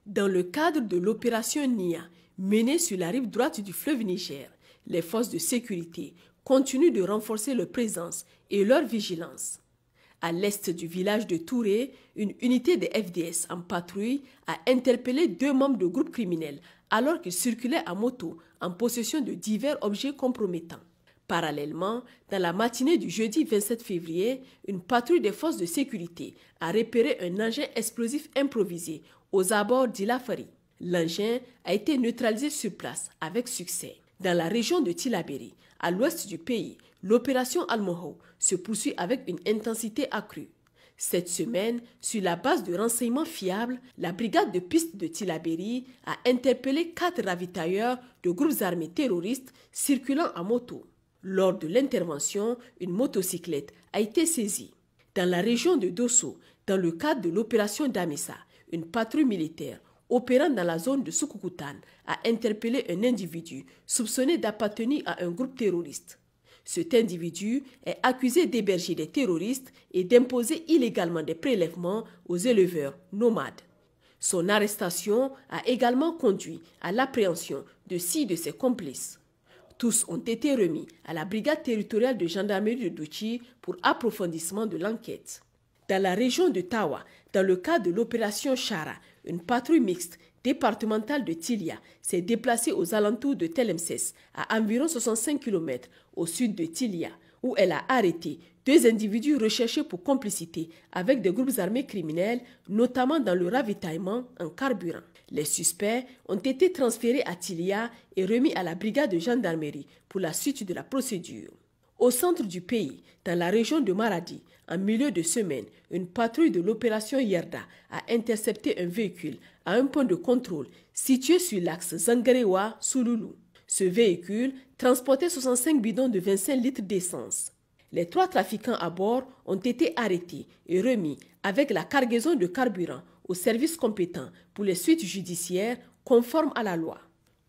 Dans le cadre de l'opération NIA, menée sur la rive droite du fleuve Niger, les forces de sécurité continuent de renforcer leur présence et leur vigilance. À l'est du village de Touré, une unité des FDS en patrouille a interpellé 2 membres de groupes criminels alors qu'ils circulaient à moto en possession de divers objets compromettants. Parallèlement, dans la matinée du jeudi 27 février, une patrouille des forces de sécurité a repéré un engin explosif improvisé aux abords d'Ilafari. L'engin a été neutralisé sur place avec succès. Dans la région de Tillabéri, à l'ouest du pays, l'opération Almoho se poursuit avec une intensité accrue. Cette semaine, sur la base de renseignements fiables, la brigade de piste de Tillabéri a interpellé 4 ravitailleurs de groupes armés terroristes circulant en moto. Lors de l'intervention, une motocyclette a été saisie. Dans la région de Dosso, dans le cadre de l'opération Damissa, une patrouille militaire opérant dans la zone de Soukoukoutane a interpellé un individu soupçonné d'appartenir à un groupe terroriste. Cet individu est accusé d'héberger des terroristes et d'imposer illégalement des prélèvements aux éleveurs nomades. Son arrestation a également conduit à l'appréhension de 6 de ses complices. Tous ont été remis à la brigade territoriale de gendarmerie de Douchi pour approfondissement de l'enquête. Dans la région de Tawa, dans le cadre de l'opération Chara, une patrouille mixte départementale de Tilia s'est déplacée aux alentours de Telemses, à environ 65 km au sud de Tilia, où elle a arrêté 2 individus recherchés pour complicité avec des groupes armés criminels, notamment dans le ravitaillement en carburant. Les suspects ont été transférés à Tilia et remis à la brigade de gendarmerie pour la suite de la procédure. Au centre du pays, dans la région de Maradi, en milieu de semaine, une patrouille de l'opération Yerda a intercepté un véhicule à un point de contrôle situé sur l'axe Zangarewa-Souloulou. Ce véhicule transportait 65 bidons de 25 litres d'essence. Les 3 trafiquants à bord ont été arrêtés et remis avec la cargaison de carburant aux services compétents pour les suites judiciaires conformes à la loi.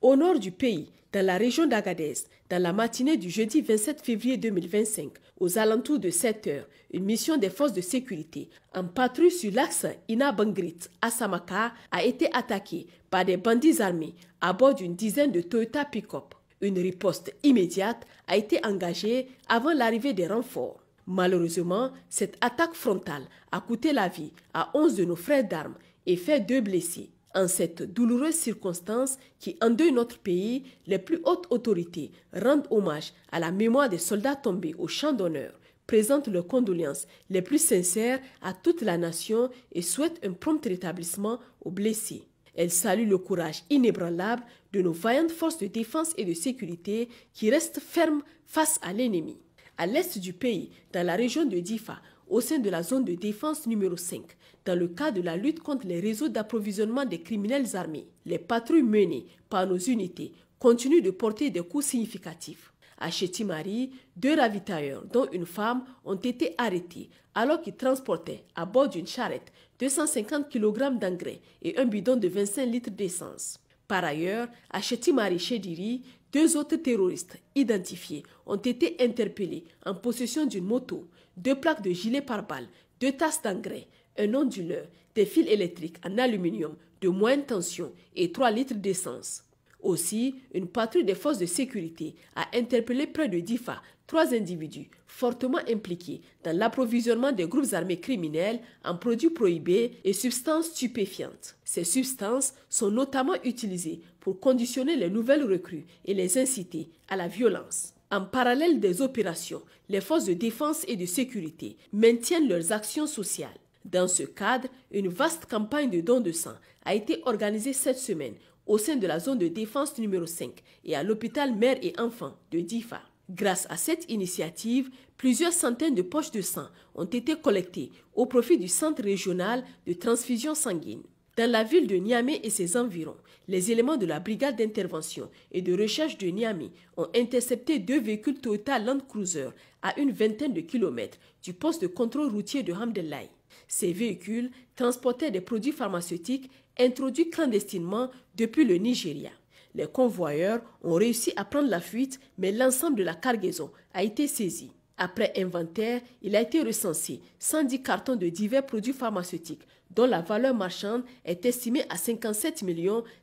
Au nord du pays, dans la région d'Agadez, dans la matinée du jeudi 27 février 2025, aux alentours de 7 heures, une mission des forces de sécurité en patrouille sur l'axe Ina-Bangrit à Samaka a été attaquée par des bandits armés à bord d'une dizaine de Toyota pick-up. Une riposte immédiate a été engagée avant l'arrivée des renforts. Malheureusement, cette attaque frontale a coûté la vie à 11 de nos frères d'armes et fait 2 blessés. En cette douloureuse circonstance qui endeuille notre pays, les plus hautes autorités rendent hommage à la mémoire des soldats tombés au champ d'honneur, présentent leurs condoléances les plus sincères à toute la nation et souhaitent un prompt rétablissement aux blessés. Elles saluent le courage inébranlable de nos vaillantes forces de défense et de sécurité qui restent fermes face à l'ennemi. À l'est du pays, dans la région de Difa, au sein de la zone de défense numéro 5, dans le cadre de la lutte contre les réseaux d'approvisionnement des criminels armés, les patrouilles menées par nos unités continuent de porter des coups significatifs. À Chétimari, 2 ravitailleurs, dont une femme, ont été arrêtés alors qu'ils transportaient à bord d'une charrette 250 kg d'engrais et un bidon de 25 litres d'essence. Par ailleurs, à Chétimari-Chédiri, 2 autres terroristes identifiés ont été interpellés en possession d'une moto, 2 plaques de gilet pare-balles, 2 tasses d'engrais, un onduleur, des fils électriques en aluminium de moyenne tension et 3 litres d'essence. Aussi, une patrouille des forces de sécurité a interpellé près de Difa 3 individus fortement impliqués dans l'approvisionnement des groupes armés criminels en produits prohibés et substances stupéfiantes. Ces substances sont notamment utilisées pour conditionner les nouvelles recrues et les inciter à la violence. En parallèle des opérations, les forces de défense et de sécurité maintiennent leurs actions sociales. Dans ce cadre, une vaste campagne de dons de sang a été organisée cette semaine au sein de la zone de défense numéro 5 et à l'hôpital mère et enfants de Difa. Grâce à cette initiative, plusieurs centaines de poches de sang ont été collectées au profit du centre régional de transfusion sanguine. Dans la ville de Niamey et ses environs, les éléments de la brigade d'intervention et de recherche de Niamey ont intercepté 2 véhicules Toyota Land Cruiser à une vingtaine de kilomètres du poste de contrôle routier de Hamdallaye. Ces véhicules transportaient des produits pharmaceutiques introduits clandestinement depuis le Nigeria. Les convoyeurs ont réussi à prendre la fuite, mais l'ensemble de la cargaison a été saisi. Après inventaire, il a été recensé 110 cartons de divers produits pharmaceutiques, dont la valeur marchande est estimée à 57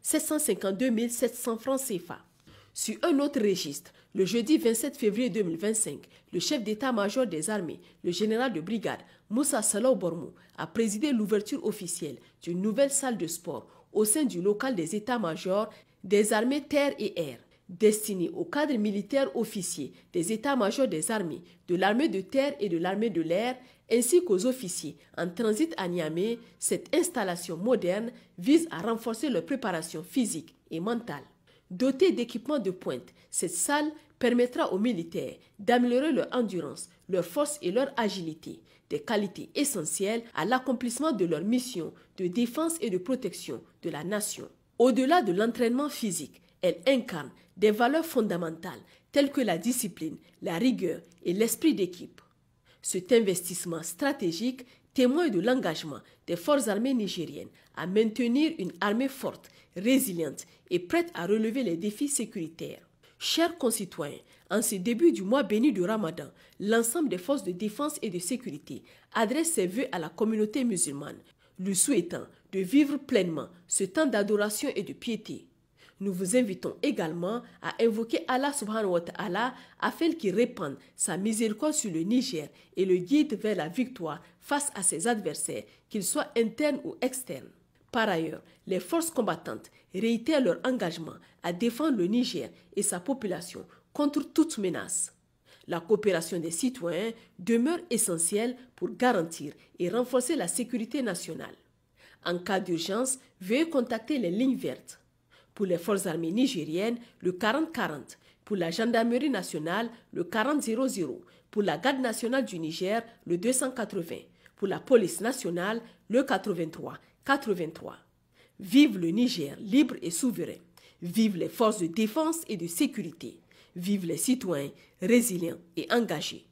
752 700 francs CFA. Sur un autre registre, le jeudi 27 février 2025, le chef d'état-major des armées, le général de brigade Moussa Salaw Bormou, a présidé l'ouverture officielle d'une nouvelle salle de sport au sein du local des états-majors des armées terre et air, destinée aux cadres militaires officiers des états-majors des armées, de l'armée de terre et de l'armée de l'air, ainsi qu'aux officiers en transit à Niamey. Cette installation moderne vise à renforcer leur préparation physique et mentale. Dotée d'équipements de pointe, cette salle permettra aux militaires d'améliorer leur endurance, leur force et leur agilité, des qualités essentielles à l'accomplissement de leur mission de défense et de protection de la nation. Au-delà de l'entraînement physique, elle incarne des valeurs fondamentales telles que la discipline, la rigueur et l'esprit d'équipe. Cet investissement stratégique témoigne de l'engagement des forces armées nigériennes à maintenir une armée forte, résiliente et prête à relever les défis sécuritaires. Chers concitoyens, en ce début du mois béni du Ramadan, l'ensemble des forces de défense et de sécurité adresse ses vœux à la communauté musulmane, lui souhaitant de vivre pleinement ce temps d'adoration et de piété. Nous vous invitons également à invoquer Allah subhanahu wa ta'ala afin qu'il répande sa miséricorde sur le Niger et le guide vers la victoire face à ses adversaires, qu'ils soient internes ou externes. Par ailleurs, les forces combattantes réitèrent leur engagement à défendre le Niger et sa population contre toute menace. La coopération des citoyens demeure essentielle pour garantir et renforcer la sécurité nationale. En cas d'urgence, veuillez contacter les lignes vertes. Pour les forces armées nigériennes, le 40-40. Pour la gendarmerie nationale, le 40-00. Pour la garde nationale du Niger, le 280. Pour la police nationale, le 83-83. Vive le Niger libre et souverain. Vive les forces de défense et de sécurité. Vive les citoyens résilients et engagés.